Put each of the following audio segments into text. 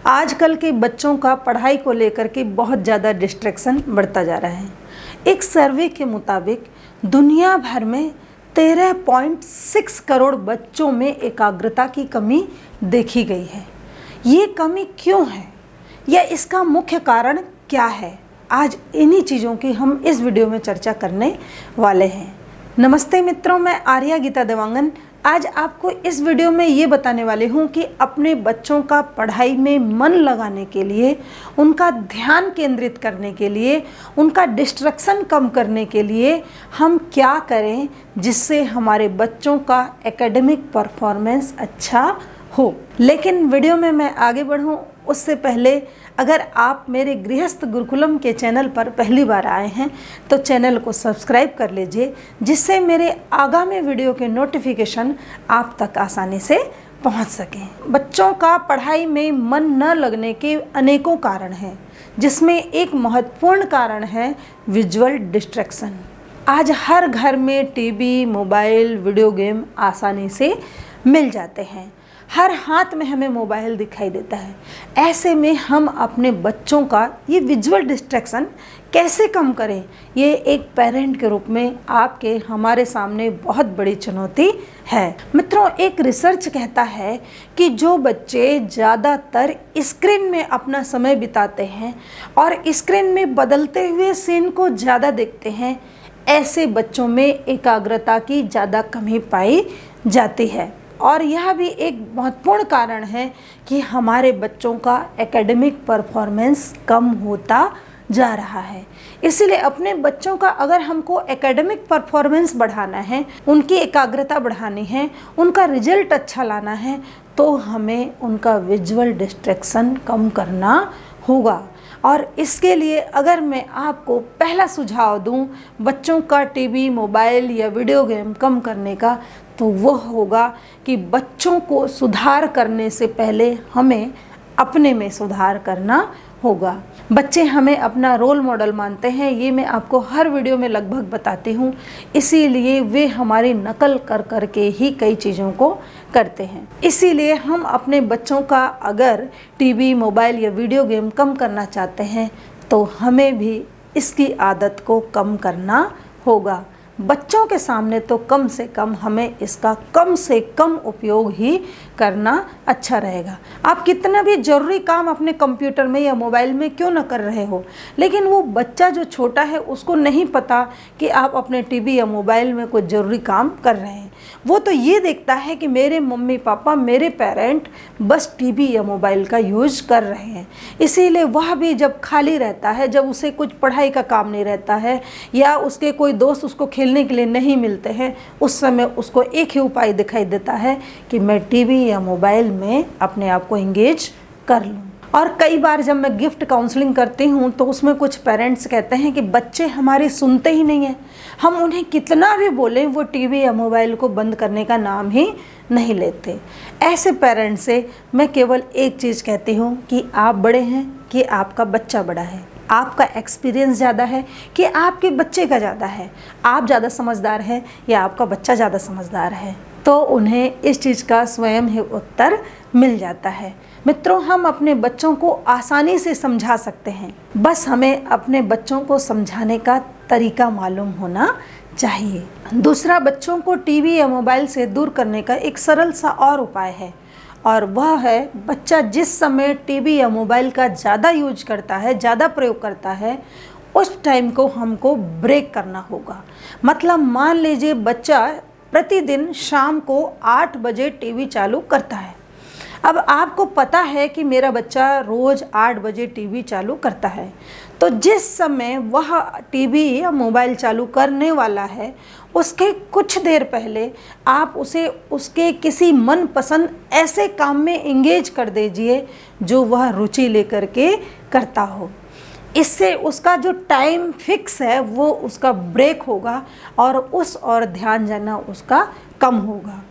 आजकल के बच्चों का पढ़ाई को लेकर के बहुत ज़्यादा डिस्ट्रैक्शन बढ़ता जा रहा है। एक सर्वे के मुताबिक दुनिया भर में 13.6 करोड़ बच्चों में एकाग्रता की कमी देखी गई है। ये कमी क्यों है या इसका मुख्य कारण क्या है, आज इन्हीं चीज़ों की हम इस वीडियो में चर्चा करने वाले हैं। नमस्ते मित्रों, मैं आर्या गीता देवांगन आज आपको इस वीडियो में ये बताने वाली हूँ कि अपने बच्चों का पढ़ाई में मन लगाने के लिए, उनका ध्यान केंद्रित करने के लिए, उनका डिस्ट्रैक्शन कम करने के लिए हम क्या करें जिससे हमारे बच्चों का एकेडमिक परफॉर्मेंस अच्छा हो। लेकिन वीडियो में मैं आगे बढ़ूँ उससे पहले अगर आप मेरे गृहस्थ गुरुकुलम के चैनल पर पहली बार आए हैं तो चैनल को सब्सक्राइब कर लीजिए, जिससे मेरे आगामी वीडियो के नोटिफिकेशन आप तक आसानी से पहुंच सकें। बच्चों का पढ़ाई में मन न लगने के अनेकों कारण हैं, जिसमें एक महत्वपूर्ण कारण है विजुअल डिस्ट्रैक्शन। आज हर घर में टीवी, मोबाइल, वीडियो गेम आसानी से मिल जाते हैं। हर हाथ में हमें मोबाइल दिखाई देता है। ऐसे में हम अपने बच्चों का ये विजुअल डिस्ट्रैक्शन कैसे कम करें, ये एक पेरेंट के रूप में आपके हमारे सामने बहुत बड़ी चुनौती है। मित्रों, एक रिसर्च कहता है कि जो बच्चे ज़्यादातर स्क्रीन में अपना समय बिताते हैं और स्क्रीन में बदलते हुए सीन को ज़्यादा देखते हैं, ऐसे बच्चों में एकाग्रता की ज़्यादा कमी पाई जाती है। और यह भी एक महत्वपूर्ण कारण है कि हमारे बच्चों का एकेडमिक परफॉर्मेंस कम होता जा रहा है। इसीलिए अपने बच्चों का अगर हमको एकेडमिक परफॉर्मेंस बढ़ाना है, उनकी एकाग्रता बढ़ानी है, उनका रिजल्ट अच्छा लाना है, तो हमें उनका विजुअल डिस्ट्रैक्शन कम करना होगा। और इसके लिए अगर मैं आपको पहला सुझाव दूं बच्चों का टीवी, मोबाइल या वीडियो गेम कम करने का, तो वो होगा कि बच्चों को सुधार करने से पहले हमें अपने में सुधार करना होगा। बच्चे हमें अपना रोल मॉडल मानते हैं, ये मैं आपको हर वीडियो में लगभग बताती हूँ। इसीलिए वे हमारी नकल कर कर के ही कई चीज़ों को करते हैं। इसीलिए हम अपने बच्चों का अगर टीवी, मोबाइल या वीडियो गेम कम करना चाहते हैं तो हमें भी इसकी आदत को कम करना होगा। बच्चों के सामने तो कम से कम हमें इसका कम से कम उपयोग ही करना अच्छा रहेगा। आप कितना भी ज़रूरी काम अपने कंप्यूटर में या मोबाइल में क्यों न कर रहे हो, लेकिन वो बच्चा जो छोटा है उसको नहीं पता कि आप अपने टीवी या मोबाइल में कोई ज़रूरी काम कर रहे हैं। वो तो ये देखता है कि मेरे मम्मी पापा, मेरे पेरेंट बस टीवी या मोबाइल का यूज कर रहे हैं। इसीलिए वह भी जब खाली रहता है, जब उसे कुछ पढ़ाई का काम नहीं रहता है या उसके कोई दोस्त उसको खेलने के लिए नहीं मिलते हैं, उस समय उसको एक ही उपाय दिखाई देता है कि मैं टीवी या मोबाइल में अपने आप को एंगेज कर लूँ। और कई बार जब मैं गिफ्ट काउंसलिंग करती हूँ तो उसमें कुछ पेरेंट्स कहते हैं कि बच्चे हमारे सुनते ही नहीं हैं, हम उन्हें कितना भी बोलें वो टीवी या मोबाइल को बंद करने का नाम ही नहीं लेते। ऐसे पेरेंट्स से मैं केवल एक चीज़ कहती हूँ कि आप बड़े हैं कि आपका बच्चा बड़ा है, आपका एक्सपीरियंस ज़्यादा है कि आपके बच्चे का ज़्यादा है, आप ज़्यादा समझदार हैं या आपका बच्चा ज़्यादा समझदार है, तो उन्हें इस चीज़ का स्वयं ही उत्तर मिल जाता है। मित्रों, हम अपने बच्चों को आसानी से समझा सकते हैं, बस हमें अपने बच्चों को समझाने का तरीका मालूम होना चाहिए। दूसरा, बच्चों को टीवी या मोबाइल से दूर करने का एक सरल सा और उपाय है, और वह है बच्चा जिस समय टीवी या मोबाइल का ज़्यादा यूज करता है, ज़्यादा प्रयोग करता है, उस टाइम को हमको ब्रेक करना होगा। मतलब मान लीजिए बच्चा प्रतिदिन शाम को 8 बजे टीवी चालू करता है। अब आपको पता है कि मेरा बच्चा रोज़ 8 बजे टीवी चालू करता है, तो जिस समय वह टीवी या मोबाइल चालू करने वाला है उसके कुछ देर पहले आप उसे उसके किसी मनपसंद ऐसे काम में एंगेज कर दीजिए जो वह रुचि लेकर के करता हो। इससे उसका जो टाइम फिक्स है वो उसका ब्रेक होगा और उस और ध्यान जाना उसका कम होगा।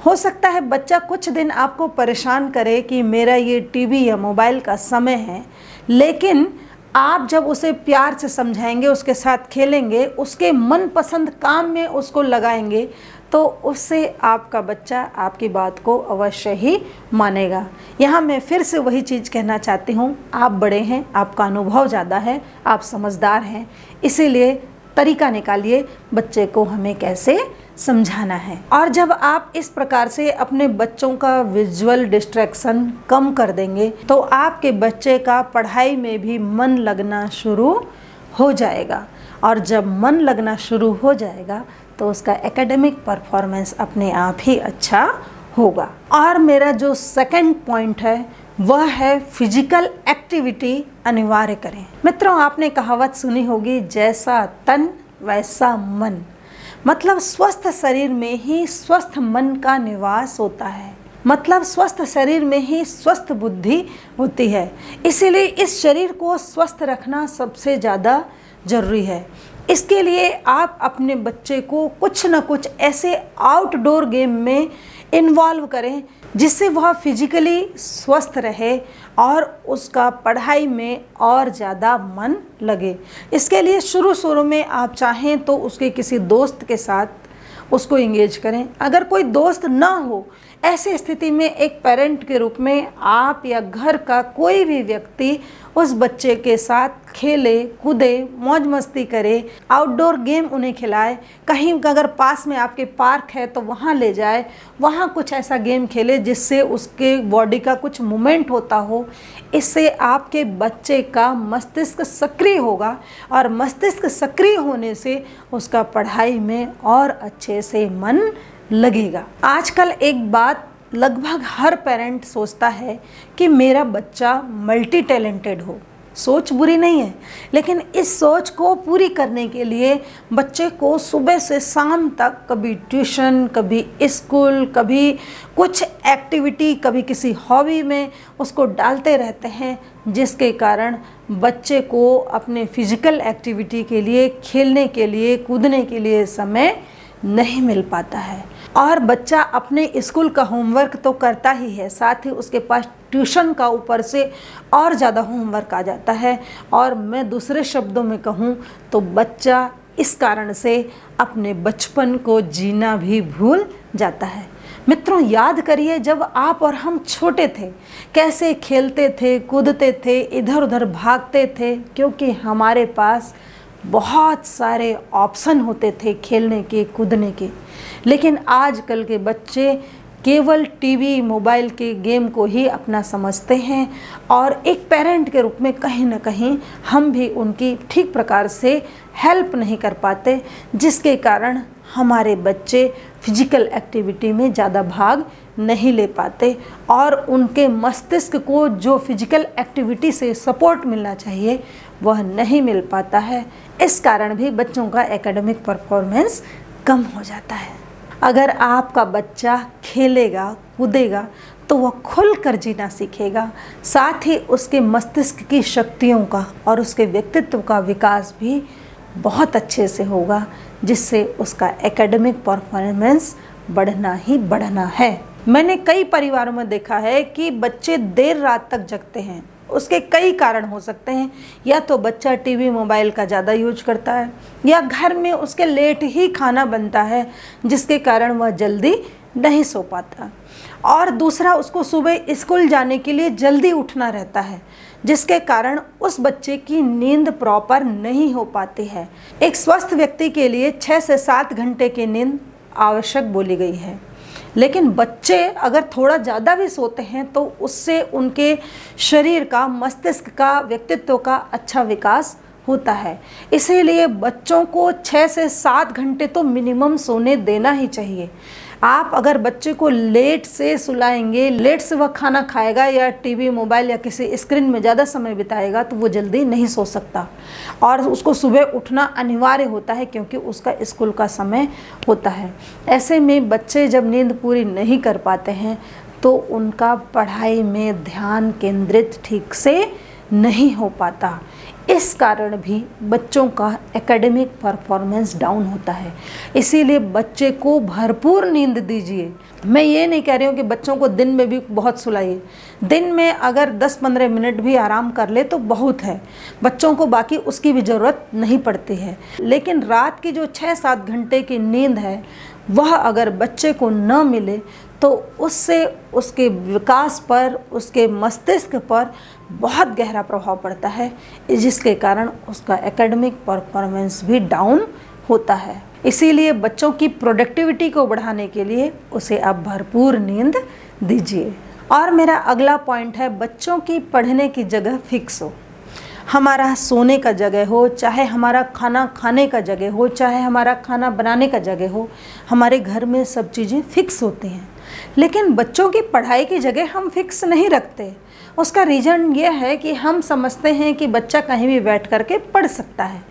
हो सकता है बच्चा कुछ दिन आपको परेशान करे कि मेरा ये टीवी या मोबाइल का समय है, लेकिन आप जब उसे प्यार से समझाएंगे, उसके साथ खेलेंगे, उसके मनपसंद काम में उसको लगाएंगे, तो उससे आपका बच्चा आपकी बात को अवश्य ही मानेगा। यहाँ मैं फिर से वही चीज़ कहना चाहती हूँ, आप बड़े हैं, आपका अनुभव ज़्यादा है, आप समझदार हैं, इसीलिए तरीका निकालिए बच्चे को हमें कैसे समझाना है। और जब आप इस प्रकार से अपने बच्चों का विजुअल डिस्ट्रैक्शन कम कर देंगे तो आपके बच्चे का पढ़ाई में भी मन लगना शुरू हो जाएगा, और जब मन लगना शुरू हो जाएगा तो उसका एकेडमिक परफॉर्मेंस अपने आप ही अच्छा होगा। और मेरा जो सेकंड पॉइंट है वह है फिजिकल एक्टिविटी अनिवार्य करें। मित्रों, आपने कहावत सुनी होगी, जैसा तन वैसा मन। मतलब स्वस्थ शरीर में ही स्वस्थ मन का निवास होता है, मतलब स्वस्थ शरीर में ही स्वस्थ बुद्धि होती है। इसीलिए इस शरीर को स्वस्थ रखना सबसे ज़्यादा जरूरी है। इसके लिए आप अपने बच्चे को कुछ न कुछ ऐसे आउटडोर गेम में इन्वॉल्व करें जिससे वह फिजिकली स्वस्थ रहे और उसका पढ़ाई में और ज़्यादा मन लगे। इसके लिए शुरू में आप चाहें तो उसके किसी दोस्त के साथ उसको इंगेज करें। अगर कोई दोस्त ना हो, ऐसी स्थिति में एक पेरेंट के रूप में आप या घर का कोई भी व्यक्ति उस बच्चे के साथ खेले, कूदे, मौज मस्ती करे, आउटडोर गेम उन्हें खिलाए। कहीं अगर पास में आपके पार्क है तो वहाँ ले जाए, वहाँ कुछ ऐसा गेम खेले जिससे उसके बॉडी का कुछ मूवमेंट होता हो। इससे आपके बच्चे का मस्तिष्क सक्रिय होगा और मस्तिष्क सक्रिय होने से उसका पढ़ाई में और अच्छे से मन लगेगा। आजकल एक बात लगभग हर पेरेंट सोचता है कि मेरा बच्चा मल्टी टैलेंटेड हो। सोच बुरी नहीं है, लेकिन इस सोच को पूरी करने के लिए बच्चे को सुबह से शाम तक कभी ट्यूशन, कभी स्कूल, कभी कुछ एक्टिविटी, कभी किसी हॉबी में उसको डालते रहते हैं, जिसके कारण बच्चे को अपने फिजिकल एक्टिविटी के लिए, खेलने के लिए, कूदने के लिए समय नहीं मिल पाता है। और बच्चा अपने स्कूल का होमवर्क तो करता ही है, साथ ही उसके पास ट्यूशन का ऊपर से और ज़्यादा होमवर्क आ जाता है। और मैं दूसरे शब्दों में कहूँ तो बच्चा इस कारण से अपने बचपन को जीना भी भूल जाता है। मित्रों, याद करिए जब आप और हम छोटे थे, कैसे खेलते थे, कूदते थे, इधर उधर भागते थे, क्योंकि हमारे पास बहुत सारे ऑप्शन होते थे खेलने के, कूदने के। लेकिन आजकल के बच्चे केवल टीवी, मोबाइल के गेम को ही अपना समझते हैं, और एक पेरेंट के रूप में कहीं ना कहीं हम भी उनकी ठीक प्रकार से हेल्प नहीं कर पाते, जिसके कारण हमारे बच्चे फिजिकल एक्टिविटी में ज़्यादा भाग नहीं ले पाते और उनके मस्तिष्क को जो फिजिकल एक्टिविटी से सपोर्ट मिलना चाहिए वह नहीं मिल पाता है। इस कारण भी बच्चों का एकेडमिक परफॉर्मेंस कम हो जाता है। अगर आपका बच्चा खेलेगा, कूदेगा तो वह खुलकर जीना सीखेगा, साथ ही उसके मस्तिष्क की शक्तियों का और उसके व्यक्तित्व का विकास भी बहुत अच्छे से होगा, जिससे उसका एकेडमिक परफॉर्मेंस बढ़ना ही बढ़ना है। मैंने कई परिवारों में देखा है कि बच्चे देर रात तक जगते हैं। उसके कई कारण हो सकते हैं, या तो बच्चा टीवी, मोबाइल का ज़्यादा यूज करता है, या घर में उसके लेट ही खाना बनता है जिसके कारण वह जल्दी नहीं सो पाता, और दूसरा उसको सुबह स्कूल जाने के लिए जल्दी उठना रहता है, जिसके कारण उस बच्चे की नींद प्रॉपर नहीं हो पाती है। एक स्वस्थ व्यक्ति के लिए 6 से 7 घंटे की नींद आवश्यक बोली गई है, लेकिन बच्चे अगर थोड़ा ज़्यादा भी सोते हैं तो उससे उनके शरीर का, मस्तिष्क का, व्यक्तित्व का अच्छा विकास होता है। इसीलिए बच्चों को 6 से 7 घंटे तो मिनिमम सोने देना ही चाहिए। आप अगर बच्चे को लेट से सुलाएंगे, लेट से वह खाना खाएगा या टीवी, मोबाइल या किसी स्क्रीन में ज़्यादा समय बिताएगा तो वो जल्दी नहीं सो सकता, और उसको सुबह उठना अनिवार्य होता है क्योंकि उसका स्कूल का समय होता है। ऐसे में बच्चे जब नींद पूरी नहीं कर पाते हैं तो उनका पढ़ाई में ध्यान केंद्रित ठीक से नहीं हो पाता। इस कारण भी बच्चों का एकेडमिक परफॉर्मेंस डाउन होता है। इसीलिए बच्चे को भरपूर नींद दीजिए। मैं ये नहीं कह रही हूँ कि बच्चों को दिन में भी बहुत सुलाइए। दिन में अगर 10-15 मिनट भी आराम कर ले तो बहुत है, बच्चों को बाकी उसकी भी ज़रूरत नहीं पड़ती है। लेकिन रात की जो 6-7 घंटे की नींद है वह अगर बच्चे को न मिले तो उससे उसके विकास पर, उसके मस्तिष्क पर बहुत गहरा प्रभाव पड़ता है, जिसके कारण उसका एकेडमिक परफॉर्मेंस भी डाउन होता है। इसीलिए बच्चों की प्रोडक्टिविटी को बढ़ाने के लिए उसे आप भरपूर नींद दीजिए। और मेरा अगला पॉइंट है, बच्चों की पढ़ने की जगह फिक्स हो। हमारा सोने का जगह हो, चाहे हमारा खाना खाने का जगह हो, चाहे हमारा खाना बनाने का जगह हो, हमारे घर में सब चीज़ें फिक्स होती हैं। लेकिन बच्चों की पढ़ाई की जगह हम फिक्स नहीं रखते। उसका रीज़न ये है कि हम समझते हैं कि बच्चा कहीं भी बैठ कर के पढ़ सकता है।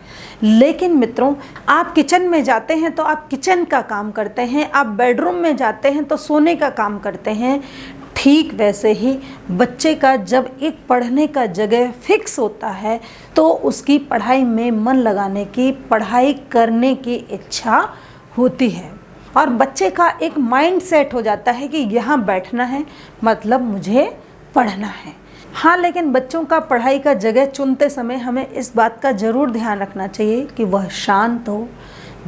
लेकिन मित्रों, आप किचन में जाते हैं तो आप किचन का काम करते हैं, आप बेडरूम में जाते हैं तो सोने का काम करते हैं। ठीक वैसे ही बच्चे का जब एक पढ़ने का जगह फिक्स होता है तो उसकी पढ़ाई में मन लगाने की, पढ़ाई करने की इच्छा होती है और बच्चे का एक माइंड सेट हो जाता है कि यहाँ बैठना है मतलब मुझे पढ़ना है। हाँ, लेकिन बच्चों का पढ़ाई का जगह चुनते समय हमें इस बात का ज़रूर ध्यान रखना चाहिए कि वह शांत हो,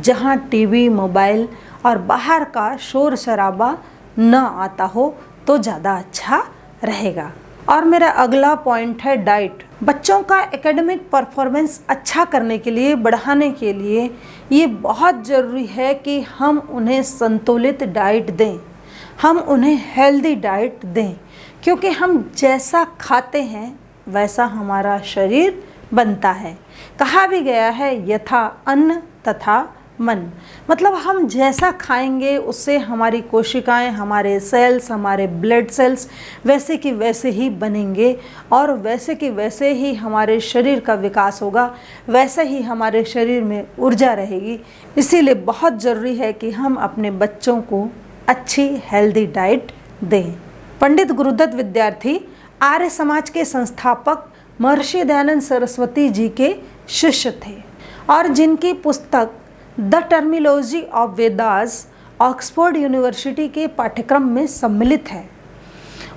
जहाँ टीवी, मोबाइल और बाहर का शोर शराबा न आता हो तो ज़्यादा अच्छा रहेगा। और मेरा अगला पॉइंट है डाइट। बच्चों का एकेडमिक परफॉर्मेंस अच्छा करने के लिए, बढ़ाने के लिए ये बहुत ज़रूरी है कि हम उन्हें संतुलित डाइट दें, हम उन्हें हेल्दी डाइट दें, क्योंकि हम जैसा खाते हैं वैसा हमारा शरीर बनता है। कहा भी गया है यथा अन्न तथा मन, मतलब हम जैसा खाएंगे उससे हमारी कोशिकाएं, हमारे सेल्स, हमारे ब्लड सेल्स वैसे कि वैसे ही बनेंगे और वैसे कि वैसे ही हमारे शरीर का विकास होगा, वैसे ही हमारे शरीर में ऊर्जा रहेगी। इसीलिए बहुत ज़रूरी है कि हम अपने बच्चों को अच्छी हेल्दी डाइट दें। पंडित गुरुदत्त विद्यार्थी आर्य समाज के संस्थापक महर्षि दयानंद सरस्वती जी के शिष्य थे और जिनकी पुस्तक the terminology of Vedas Oxford university के पाठ्यक्रम में सम्मिलित है।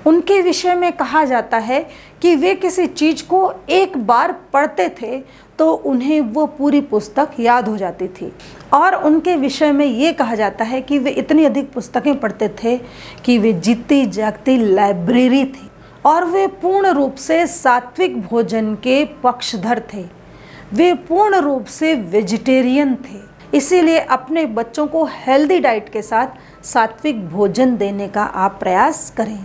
उनके विषय में कहा जाता है कि वे किसी चीज़ को एक बार पढ़ते थे तो उन्हें वो पूरी पुस्तक याद हो जाती थी। और उनके विषय में ये कहा जाता है कि वे इतनी अधिक पुस्तकें पढ़ते थे कि वे जीती जागती लाइब्रेरी थी और वे पूर्ण रूप से सात्विक भोजन के पक्षधर थे। वे पूर्ण रूप से वेजिटेरियन थे। इसीलिए अपने बच्चों को हेल्दी डाइट के साथ सात्विक भोजन देने का आप प्रयास करें।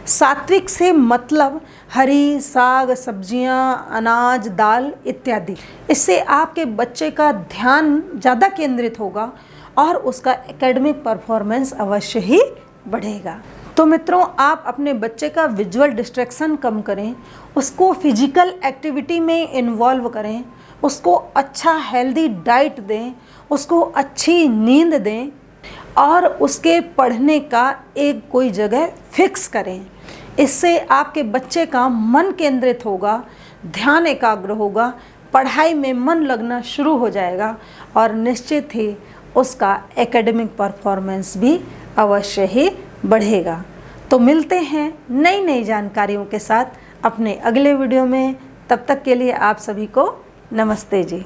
सात्विक से मतलब हरी साग, सब्जियां, अनाज, दाल इत्यादि। इससे आपके बच्चे का ध्यान ज़्यादा केंद्रित होगा और उसका एकेडमिक परफॉर्मेंस अवश्य ही बढ़ेगा। तो मित्रों, आप अपने बच्चे का विजुअल डिस्ट्रैक्शन कम करें, उसको फिजिकल एक्टिविटी में इन्वॉल्व करें, उसको अच्छा हेल्दी डाइट दें, उसको अच्छी नींद दें और उसके पढ़ने का एक कोई जगह फिक्स करें। इससे आपके बच्चे का मन केंद्रित होगा, ध्यान एकाग्र होगा, पढ़ाई में मन लगना शुरू हो जाएगा और निश्चित ही उसका एकेडमिक परफॉर्मेंस भी अवश्य ही बढ़ेगा। तो मिलते हैं नई नई जानकारियों के साथ अपने अगले वीडियो में। तब तक के लिए आप सभी को नमस्ते जी।